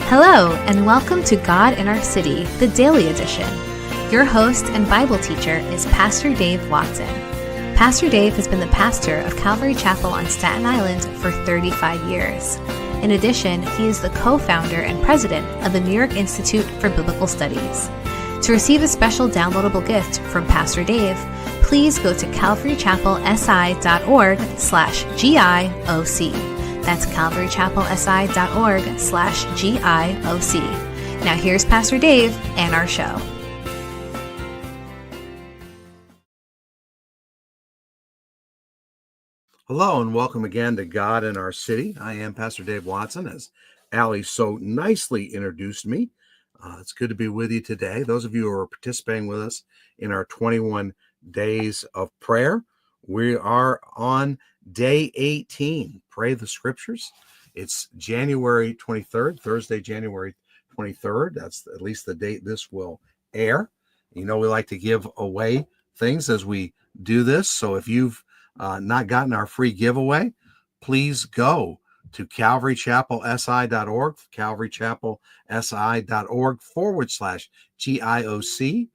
Hello, and welcome to God in Our City, the Daily Edition. Your host and Bible teacher is Pastor Dave Watson. Pastor Dave has been the pastor of Calvary Chapel on Staten Island for 35 years. In addition, he is the co-founder and president of the New York Institute for Biblical Studies. To receive a special downloadable gift from Pastor Dave, please go to calvarychapelsi.org/GIOC. That's calvarychapelsi.org/GIOC. Now here's Pastor Dave and our show. Hello and welcome again to God in Our City. I am Pastor Dave Watson, as Allie so nicely introduced me. It's good to be with you today. Those of you who are participating with us in our 21 days of prayer, we are on day 18. Pray the Scriptures. It's January 23rd, Thursday, January 23rd. That's at least the date this will air. You know, we like to give away things as we do this. So if you've not gotten our free giveaway, please go to calvarychapelsi.org, calvarychapelsi.org/GIOC,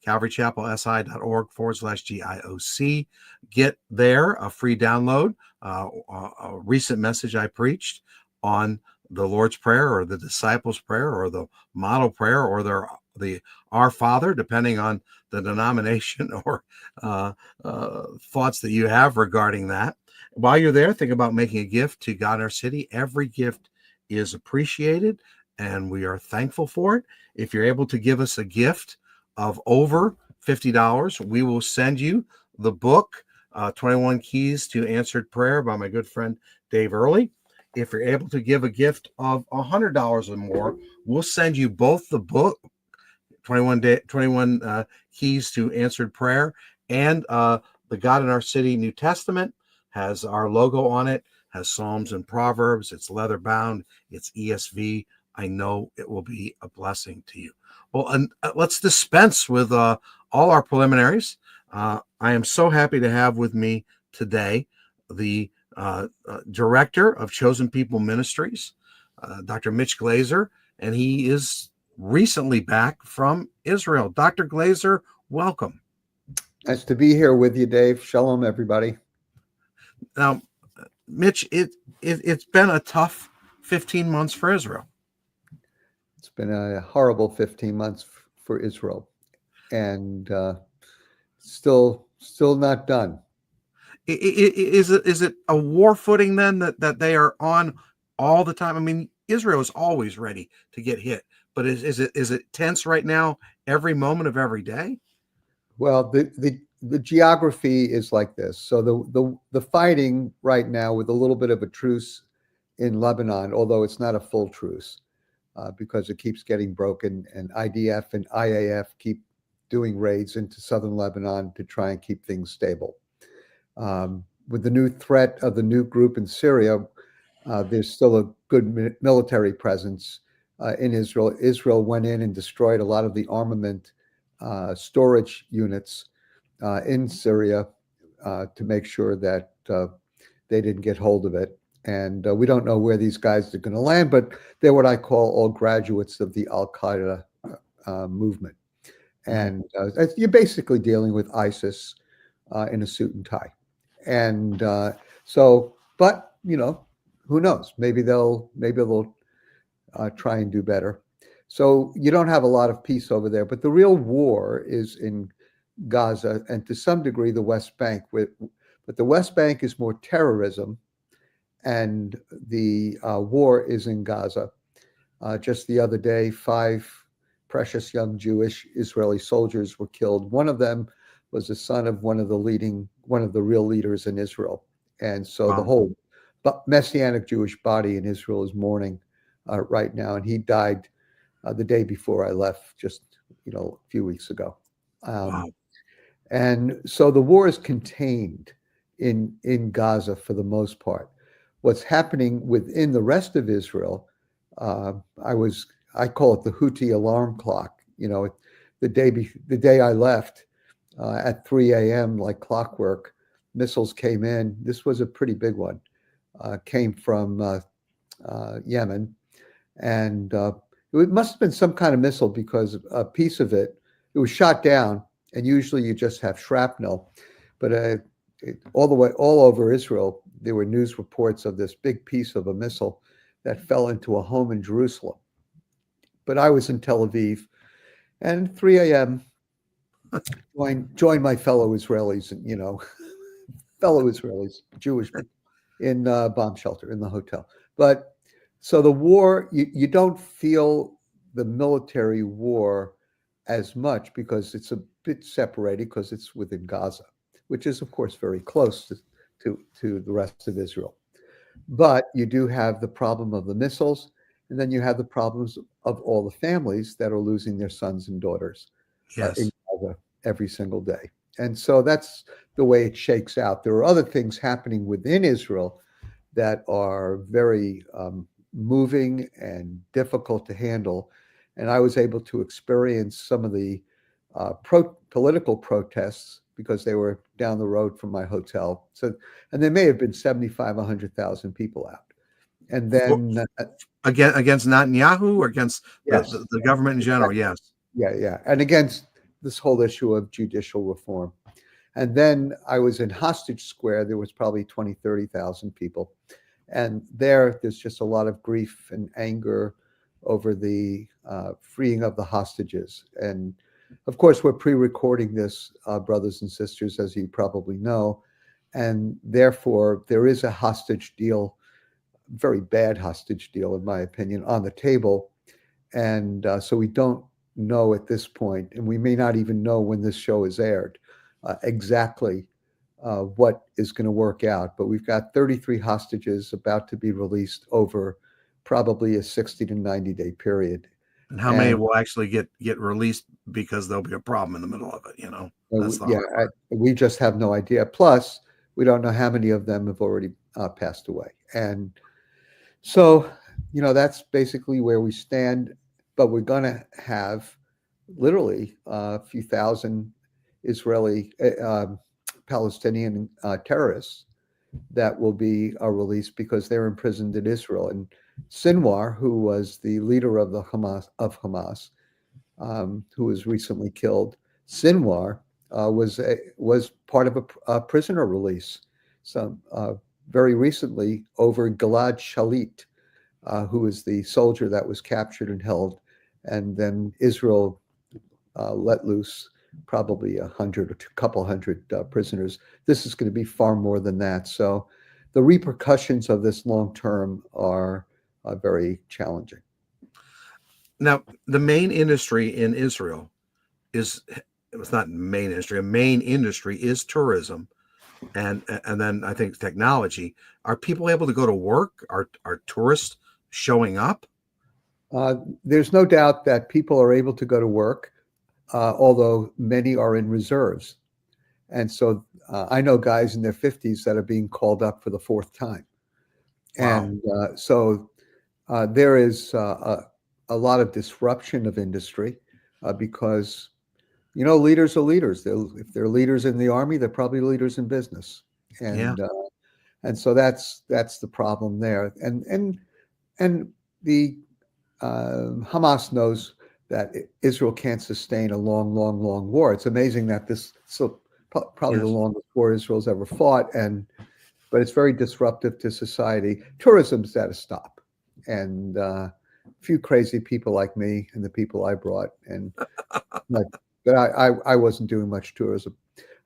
calvarychapelsi.org/GIOC. Get there a free download, a recent message I preached on the Lord's Prayer or the Disciples' Prayer or the Model Prayer or the Our Father, depending on the denomination or thoughts that you have regarding that. While you're there, think about making a gift to God in Our City. Every gift is appreciated, and we are thankful for it. If you're able to give us a gift of over $50, we will send you the book, 21 Keys to Answered Prayer by my good friend Dave Early. If you're able to give a gift of $100 or more, we'll send you both the book, 21 Keys to Answered Prayer, and the God in Our City New Testament has our logo on it, has Psalms and Proverbs. It's leather bound. It's ESV. I know it will be a blessing to you. Well, and let's dispense with all our preliminaries. I am so happy to have with me today the director of Chosen People Ministries, Dr. Mitch Glaser, and he is recently back from Israel. Dr. Glaser, welcome. Nice to be here with you, Dave. Shalom, everybody. Now, Mitch, it's been a tough 15 months for Israel. It's been a horrible 15 months for Israel, and still not done. Is it a war footing then that they are on all the time? I mean, Israel is always ready to get hit, but is it tense right now every moment of every day? Well, the geography is like this. So the fighting right now, with a little bit of a truce in Lebanon, although it's not a full truce because it keeps getting broken, and IDF and IAF keep doing raids into southern Lebanon to try and keep things stable. With the new threat of the new group in Syria, there's still a good military presence in Israel. Israel went in and destroyed a lot of the armament storage units in Syria to make sure that they didn't get hold of it. And we don't know where these guys are going to land, but they're what I call all graduates of the Al-Qaeda movement. And you're basically dealing with ISIS in a suit and tie. And but you know, who knows? Maybe they'll try and do better. So you don't have a lot of peace over there, but the real war is in Gaza and to some degree the West Bank. But the West Bank is more terrorism, and the war is in Gaza. Just the other day, 5 precious young Jewish Israeli soldiers were killed. One of them was the son of one of the real leaders in Israel, and so the whole Messianic Jewish body in Israel is mourning right now, and he died the day before I left, just a few weeks ago. And so the war is contained in Gaza for the most part. What's happening within the rest of Israel, I call it the Houthi alarm clock. The day I left at 3 a.m. like clockwork, missiles came in. This was a pretty big one. Came from Yemen, and it must have been some kind of missile because a piece of it was shot down, and usually you just have shrapnel, but all over Israel there were news reports of this big piece of a missile that fell into a home in Jerusalem. But I was in Tel Aviv, and 3 a.m. joined my fellow Israelis, and fellow Israelis, Jewish people, in bomb shelter in the hotel. But so the war, you don't feel the military war as much because it's a bit separated because it's within Gaza, which is of course very close to the rest of Israel. But you do have the problem of the missiles, and then you have the problems of all the families that are losing their sons and daughters in Yes. Gaza every single day. And so that's the way it shakes out. There are other things happening within Israel that are very moving and difficult to handle. And I was able to experience some of the political protests because they were down the road from my hotel. So, and there may have been 75, 100,000 people out. And then Against Netanyahu or against yes, the government in general? Yes. yeah, and against this whole issue of judicial reform. And then I was in Hostage Square. There was probably 20, 30,000 people. And there's just a lot of grief and anger over the freeing of the hostages. And of course, we're pre-recording this, brothers and sisters, as you probably know. And therefore, there is a hostage deal, very bad hostage deal, in my opinion, on the table. And so we don't know at this point, and we may not even know when this show is aired, exactly what is going to work out. But we've got 33 hostages about to be released over probably a 60 to 90-day period. And how many will actually get released because there'll be a problem in the middle of it? That's we just have no idea. Plus, we don't know how many of them have already passed away. And so, that's basically where we stand. But we're going to have literally a few thousand Israeli Palestinian terrorists that will be released because they're imprisoned in Israel. And Sinwar, who was the leader of the Hamas, who was recently killed, Sinwar was part of a prisoner release. So very recently over Gilad Shalit, who was the soldier that was captured and held, and then Israel let loose probably 100 or a couple hundred prisoners. This is going to be far more than that. So the repercussions of this long term are very challenging. Now, the main industry in Israel it's not main industry. A main industry is tourism, and then I think technology. Are people able to go to work? Are tourists showing up? There's no doubt that people are able to go to work, although many are in reserves. And so I know guys in their 50s that are being called up for the fourth time. Wow. And so there is a lot of disruption of industry because, leaders are leaders. If they're leaders in the army, they're probably leaders in business. And so that's the problem there. And the Hamas knows that Israel can't sustain a long war. It's amazing that this probably the longest war Israel's ever fought, but it's very disruptive to society. Tourism's at a stop, and a few crazy people like me and the people I brought, but I wasn't doing much tourism.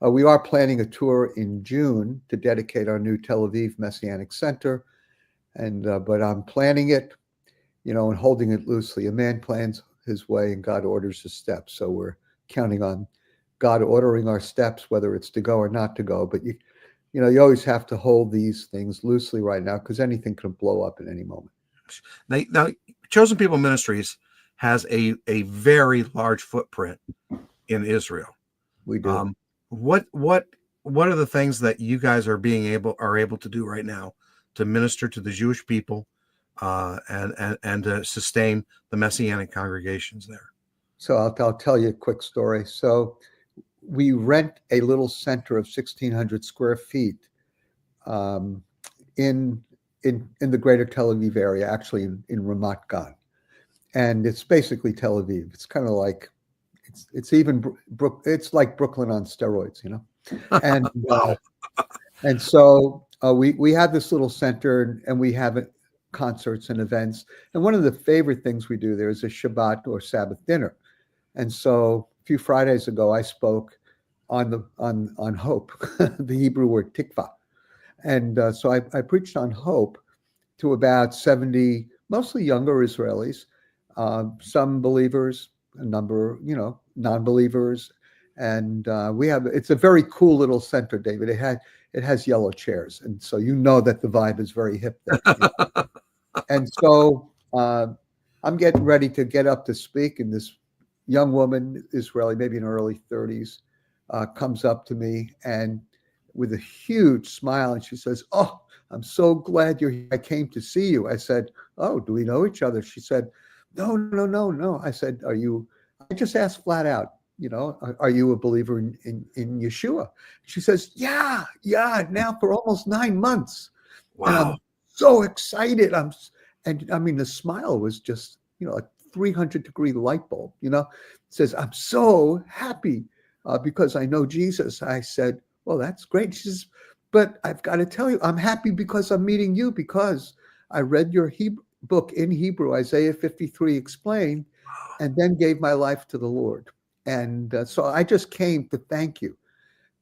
We are planning a tour in June to dedicate our new Tel Aviv Messianic Center, and but I'm planning it, and holding it loosely. A man plans his way and God orders his steps. So we're counting on God ordering our steps, whether it's to go or not to go. But you always have to hold these things loosely right now because anything can blow up at any moment. Now, Chosen People Ministries has a very large footprint in Israel. We do. What are the things that you guys are able to do right now to minister to the Jewish people and to sustain the Messianic congregations there? So I'll tell you a quick story. So we rent a little center of 1,600 square feet in the greater Tel Aviv area, actually in Ramat Gan. and it's basically Tel Aviv. It's kind of like it's like Brooklyn on steroids, and Wow. and so we have this little center, and we have concerts and events. And one of the favorite things we do there is a Shabbat or Sabbath dinner. And so a few Fridays ago, I spoke on hope, the Hebrew word tikva, and so I preached on hope to about 70, mostly younger Israelis, some believers, a number, non-believers, and it's a very cool little center, David. It has yellow chairs, and so that the vibe is very hip there. And so I'm getting ready to get up to speak, and this young woman, Israeli, maybe in her early 30s, comes up to me and with a huge smile, and she says, "Oh, I'm so glad you're here. I came to see you." I said, "Oh, do we know each other?" She said, "No, no, no, no." I said, I just asked flat out, are you a believer in Yeshua? She says, yeah, now for almost 9 months. And I'm Wow. so excited. And I mean, the smile was just, a 300-degree light bulb, says, "I'm so happy because I know Jesus." I said, "Well, that's great." She says, "But I've got to tell you, I'm happy because I'm meeting you, because I read your book in Hebrew, Isaiah 53 explained, and then gave my life to the Lord." And so I just came to thank you,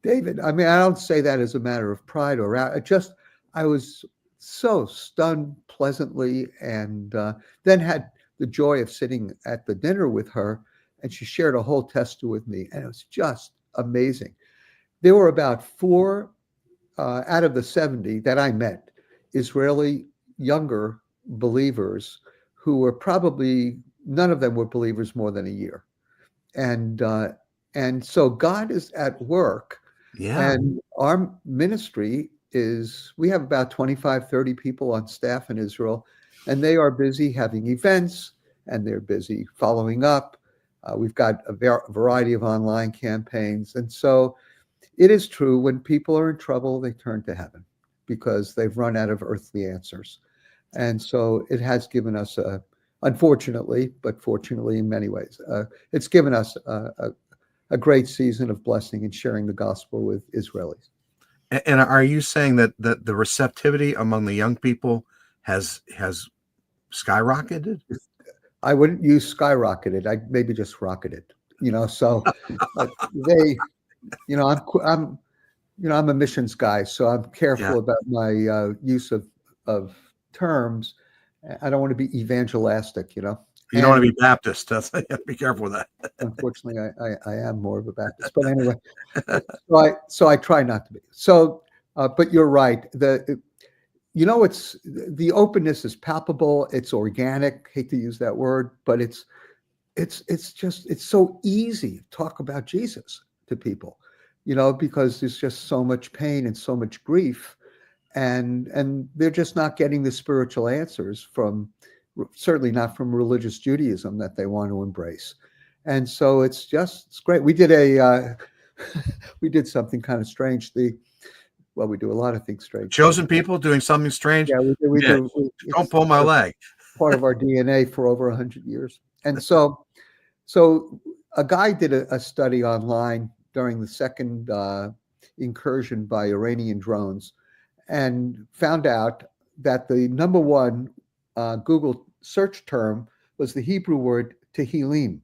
David. I mean, I don't say that as a matter of pride or I was so stunned pleasantly, and then had the joy of sitting at the dinner with her, and she shared a whole tester with me, and it was just amazing. There were about 4 out of the 70 that I met, Israeli younger believers, who were probably, none of them were believers more than a year. And so God is at work. Yeah. And our ministry we have about 25, 30 people on staff in Israel, and they are busy having events, and they're busy following up. We've got a variety of online campaigns. And so it is true, when people are in trouble, they turn to heaven because they've run out of earthly answers. And so it has given us, unfortunately, but fortunately in many ways, it's given us a great season of blessing and sharing the gospel with Israelis. And are you saying that the receptivity among the young people has skyrocketed? I wouldn't use skyrocketed. I'd maybe just rocketed. So they, I'm a missions guy, so I'm careful Yeah. about my use of terms. I don't want to be evangelistic, You don't want And to be Baptist. You have to be careful with that. unfortunately, I am more of a Baptist. But anyway, so I try not to be. So, but you're right. It's the openness is palpable. It's organic. Hate to use that word, but it's so easy to talk about Jesus to people, because there's just so much pain and so much grief, and they're just not getting the spiritual answers certainly not from religious Judaism that they want to embrace. And so it's great. We did we did something kind of strange. We do a lot of things strange. Chosen people doing something strange. Yeah, we Mitch, do. don't pull my leg. Part of our DNA for over 100 years. And so a guy did a study online during the second incursion by Iranian drones, and found out that the number one Google search term was the Hebrew word Tehillim.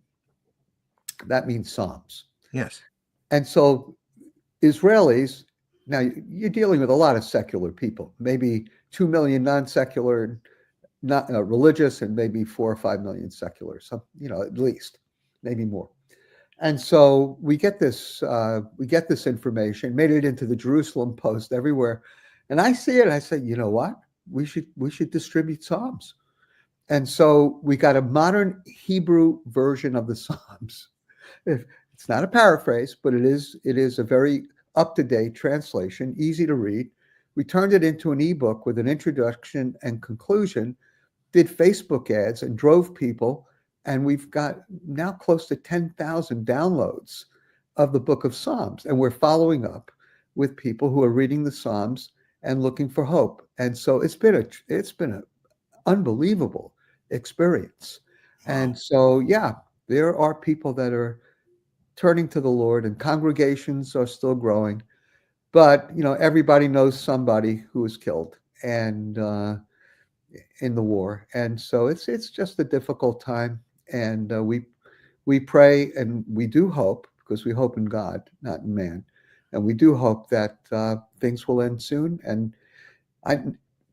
That means Psalms. Yes. And so Israelis, now you're dealing with a lot of secular people, maybe 2 million non-secular, not religious, and maybe 4 or 5 million secular, so at least, maybe more. And so we get this information, made it into the Jerusalem Post, everywhere, and I see it. I say, you know what? We should distribute Psalms. And so we got a modern Hebrew version of the Psalms. It's not a paraphrase, but it is a very up-to-date translation, easy to read. We turned it into an ebook with an introduction and conclusion, did Facebook ads, and drove people. And we've got now close to 10,000 downloads of the book of Psalms. And we're following up with people who are reading the Psalms and looking for hope. And so it's been an unbelievable experience. Wow. And so, yeah, there are people that are turning to the Lord, and congregations are still growing. But everybody knows somebody who was killed, and in the war, and so it's just a difficult time. And we pray, and we do hope, because we hope in God, not in man, and we do hope that things will end soon. And I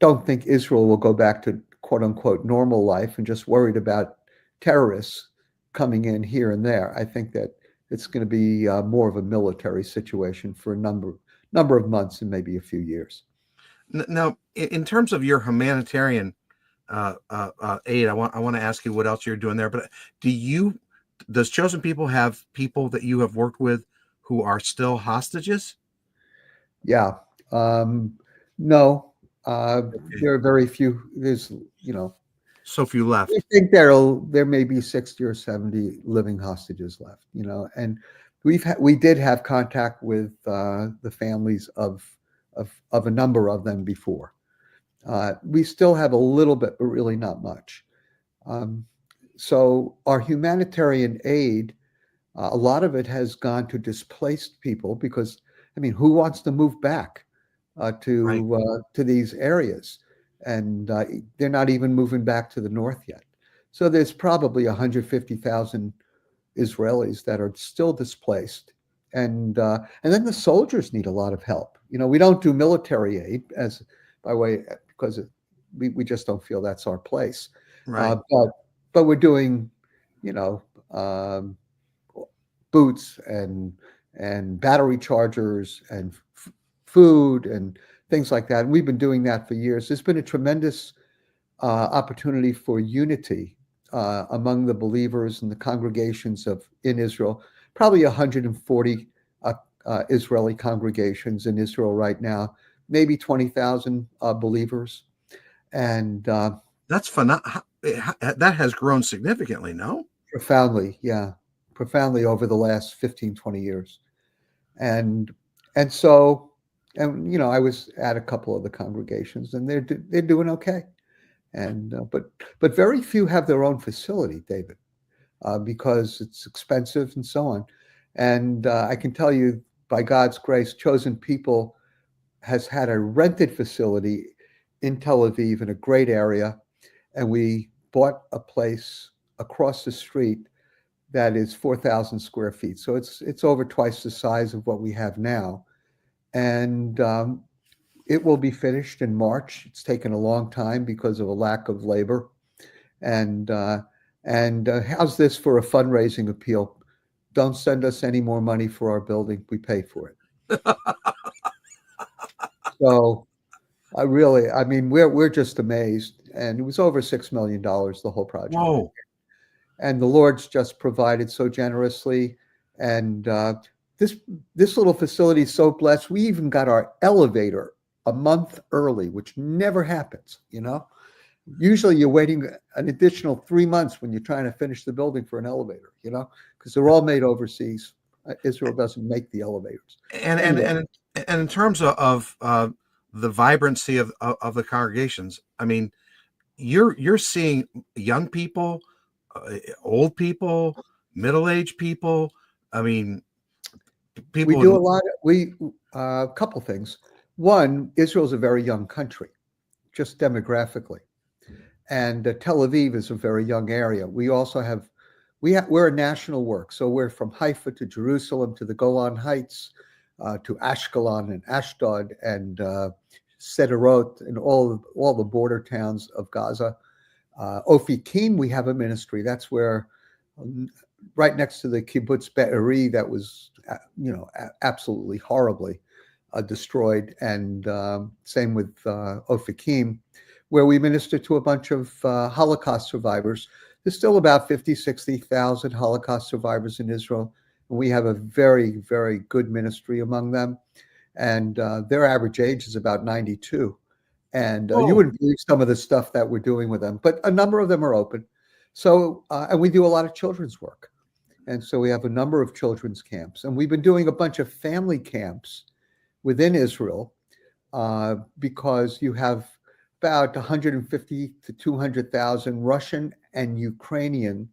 don't think Israel will go back to quote unquote normal life and just worried about terrorists coming in here and there. I think that it's going to be more of a military situation for a number of months and maybe a few years. Now, in terms of your humanitarian aid, I want to ask you what else you're doing there. But does Chosen People have people that you have worked with who are still hostages? Yeah. No, Okay. there are very few. So few We left. think there may be 60 or 70 living hostages left, and we did have contact with the families of a number of them before. We still have a little bit, but really not much. Um, so our humanitarian aid, a lot of it has gone to displaced people, because I mean, who wants to move back Right. to these areas? And they're not even moving back to the north yet. So there's probably 150,000 Israelis that are still displaced, and then the soldiers need a lot of help. We don't do military aid as by way because we just don't feel that's our place. Right. But we're doing, you know, um, boots and battery chargers and food and things like that. And we've been doing that for years. There's been a tremendous opportunity for unity among the believers and the congregations in Israel. Probably 140 Israeli congregations in Israel right now, maybe 20,000 believers. And That's fun. That has grown significantly, no? profoundly, yeah, profoundly over the last 15, 20 years. And and so, I was at a couple of the congregations, and they're doing okay. And but very few have their own facility, David, because it's expensive and so on. And I can tell you, by God's grace, Chosen People has had a rented facility in Tel Aviv in a great area, and we bought a place across the street that is 4,000 square feet. So it's over twice the size of what we have now, and it will be finished in March. It's taken a long time because of a lack of labor. And how's this for a fundraising appeal? Don't send us any more money for our building. We pay for it. So I mean, we're just amazed. And it was over $6 million, the whole project. Whoa. And the Lord's just provided so generously. And this this little facility is so blessed. We even got our elevator a month early, which never happens. Usually you're waiting an additional 3 months when you're trying to finish the building for an elevator, because they're all made overseas. Israel doesn't make the elevators. And and Anyway, and and in terms of the vibrancy of the congregations, I mean, you're seeing young people, old people, middle-aged people. I mean, we people do a in lot. A couple things. One, Israel's a very young country, just demographically, and Tel Aviv is a very young area. We also have, we're a national work, so we're from Haifa to Jerusalem to the Golan Heights, to Ashkelon and Ashdod and Sderot and all the border towns of Gaza. Ofikim, we have a ministry. That's where, right next to the kibbutz Be'eri, that was, absolutely horribly destroyed, and same with Ofikim, where we minister to a bunch of Holocaust survivors. There's still about 50, 60,000 Holocaust survivors in Israel, and we have a very, very good ministry among them. And their average age is about 92. And you oh, wouldn't believe some of the stuff that we're doing with them, but a number of them are open. So, and we do a lot of children's work. And so we have a number of children's camps, and we've been doing a bunch of family camps within Israel, because you have about 150 to 200,000 Russian and Ukrainian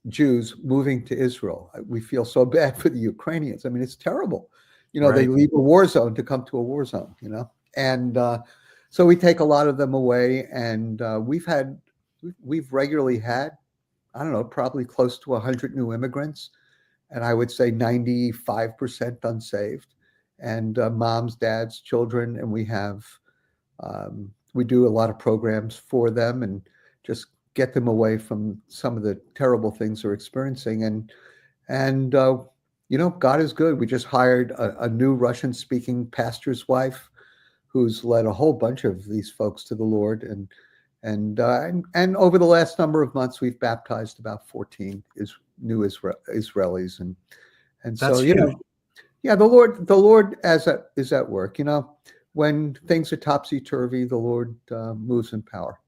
Jews moving to Israel. We feel so bad for the Ukrainians. I mean, it's terrible. They Right. leave a war zone to come to a war zone, and so we take a lot of them away, and we've regularly had, I don't know, probably close to 100 new immigrants, and I would say 95% unsaved, and moms, dads, children, and we do a lot of programs for them and just get them away from some of the terrible things they're experiencing. And God is good. We just hired a new Russian-speaking pastor's wife who's led a whole bunch of these folks to the Lord. And over the last number of months, we've baptized about 14 new Israelis. And That's so, huge. yeah, the Lord is at work. When things are topsy-turvy, the Lord moves in power.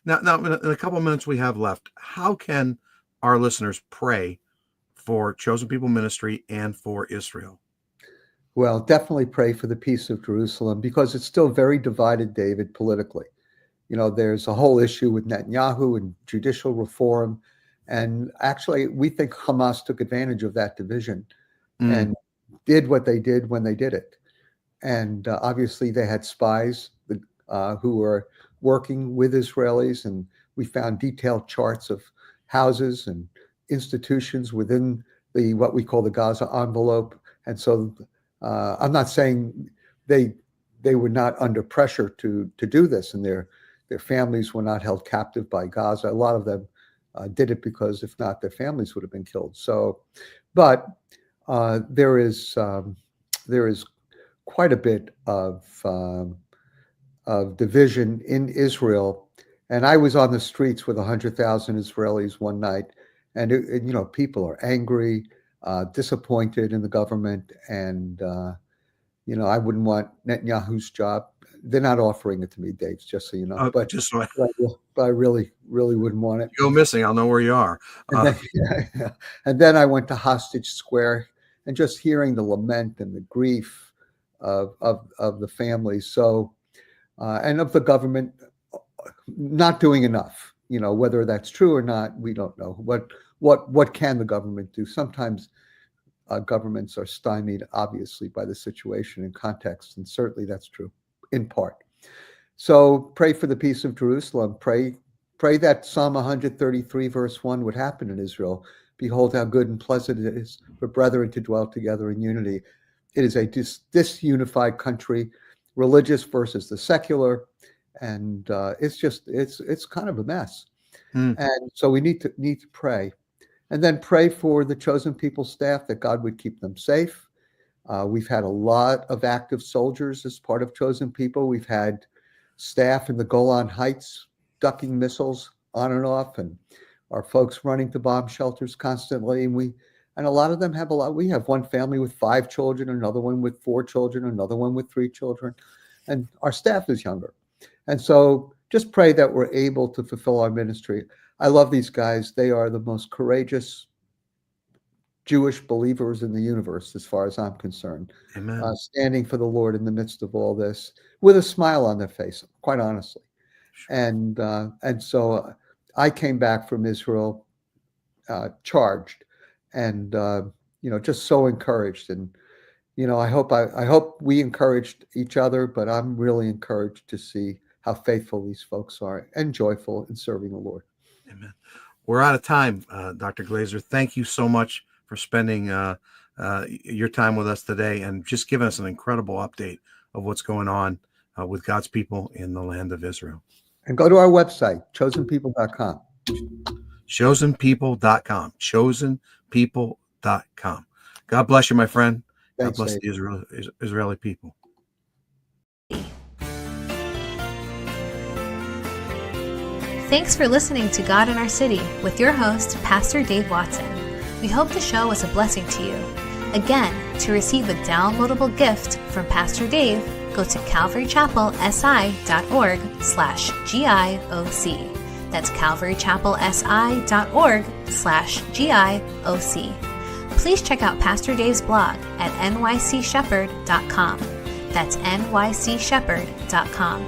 Now, in a couple of minutes we have left, how can our listeners pray for Chosen People Ministry and for Israel? Well, definitely pray for the peace of Jerusalem, because it's still very divided, David, politically. There's a whole issue with Netanyahu and judicial reform. And actually, we think Hamas took advantage of that division and did what they did when they did it. And obviously, they had spies who were working with Israelis. And we found detailed charts of houses and institutions within what we call the Gaza envelope. And so I'm not saying they were not under pressure to do this, and their families were not held captive by Gaza. A lot of them did it because if not, their families would have been killed. So, but there is quite a bit of division in Israel. And I was on the streets with 100,000 Israelis one night, and people are angry, disappointed in the government, and I wouldn't want Netanyahu's job. They're not offering it to me, Dave, just so you know. But Just so but I really, really wouldn't want it. you go missing, I'll know where you are. And then I went to Hostage Square, and just hearing the lament and the grief of the families. So, and of the government not doing enough. Whether that's true or not, we don't know. What can the government do? Sometimes governments are stymied, obviously, by the situation and context, and certainly that's true in part. So pray for the peace of Jerusalem. Pray that Psalm 133 verse 1 would happen in Israel. Behold how good and pleasant it is for brethren to dwell together in unity. It is a disunified country, religious versus the secular, and it's kind of a mess. And so we need to pray, and then pray for the Chosen People staff, that God would keep them safe. We've had a lot of active soldiers as part of Chosen People. We've had staff in the Golan Heights ducking missiles on and off, and our folks running to bomb shelters constantly. And a lot of them have we have one family with 5 children, another one with 4 children, another one with 3 children, and our staff is younger. And so just pray that we're able to fulfill our ministry. I love these guys. They are the most courageous Jewish believers in the universe, as far as I'm concerned. Amen. Standing for the Lord in the midst of all this, with a smile on their face, quite honestly. And so I came back from Israel charged, and just so encouraged. And I hope we encouraged each other, but I'm really encouraged to see how faithful these folks are and joyful in serving the Lord. Amen. We're out of time, Dr. Glaser. Thank you so much for spending your time with us today and just giving us an incredible update of what's going on with God's people in the land of Israel. And go to our website, chosenpeople.com. Chosenpeople.com. Chosenpeople.com. God bless you, my friend. Thanks, God bless Dave. the Israeli people. Thanks for listening to God in Our City with your host, Pastor Dave Watson. We hope the show was a blessing to you. Again, to receive a downloadable gift from Pastor Dave, go to calvarychapelsi.org/GIOC. That's calvarychapelsi.org/GIOC. Please check out Pastor Dave's blog at nycshepherd.com. That's nycshepherd.com.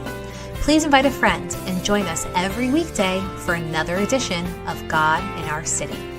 Please invite a friend and join us every weekday for another edition of God in Our City.